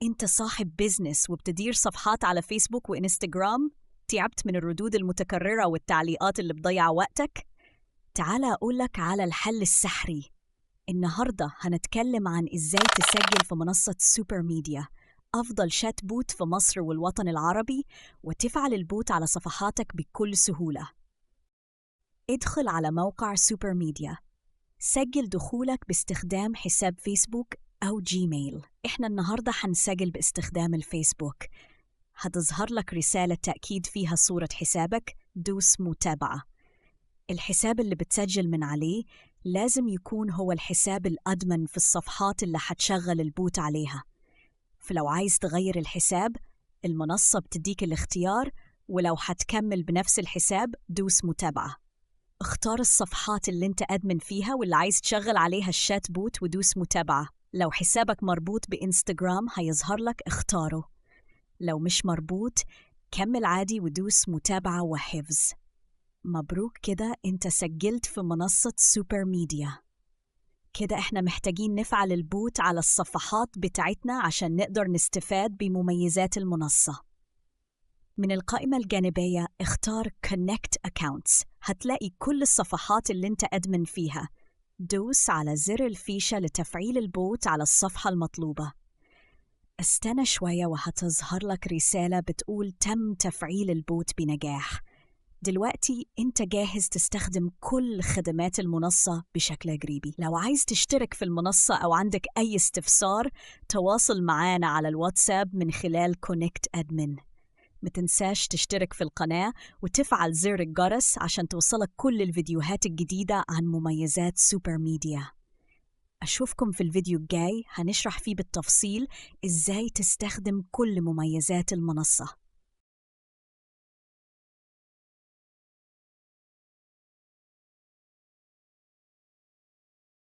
أنت صاحب بيزنس وبتدير صفحات على فيسبوك وإنستجرام؟ تعبت من الردود المتكررة والتعليقات اللي بتضيع وقتك؟ تعال أقولك على الحل السحري. النهاردة هنتكلم عن إزاي تسجل في منصة سوبر ميديا، أفضل شات بوت في مصر والوطن العربي، وتفعل البوت على صفحاتك بكل سهولة. ادخل على موقع سوبر ميديا، سجل دخولك باستخدام حساب فيسبوك أو جيميل. إحنا النهاردة حنسجل باستخدام الفيسبوك. هتظهر لك رسالة تأكيد فيها صورة حسابك، دوس متابعة. الحساب اللي بتسجل من عليه لازم يكون هو الحساب الأدمن في الصفحات اللي حتشغل البوت عليها. فلو عايز تغير الحساب، المنصة بتديك الاختيار، ولو حتكمل بنفس الحساب دوس متابعة. اختار الصفحات اللي انت أدمن فيها واللي عايز تشغل عليها الشات بوت ودوس متابعة. لو حسابك مربوط بإنستغرام هيظهر لك اختاره. لو مش مربوط كمل عادي ودوس متابعة وحفظ. مبروك، كده انت سجلت في منصة سوبر ميديا. كده احنا محتاجين نفعل البوت على الصفحات بتاعتنا عشان نقدر نستفاد بمميزات المنصة. من القائمة الجانبية اختار Connect Accounts، هتلاقي كل الصفحات اللي انت أدمن فيها. دوس على زر الفيشة لتفعيل البوت على الصفحة المطلوبة. استنى شوية وهتظهر لك رسالة بتقول تم تفعيل البوت بنجاح. دلوقتي انت جاهز تستخدم كل خدمات المنصة بشكل قريبي. لو عايز تشترك في المنصة أو عندك أي استفسار، تواصل معانا على الواتساب من خلال Connect Admin. متنساش تشترك في القناة وتفعل زر الجرس عشان توصلك كل الفيديوهات الجديدة عن مميزات سوبر ميديا. أشوفكم في الفيديو الجاي، هنشرح فيه بالتفصيل إزاي تستخدم كل مميزات المنصة.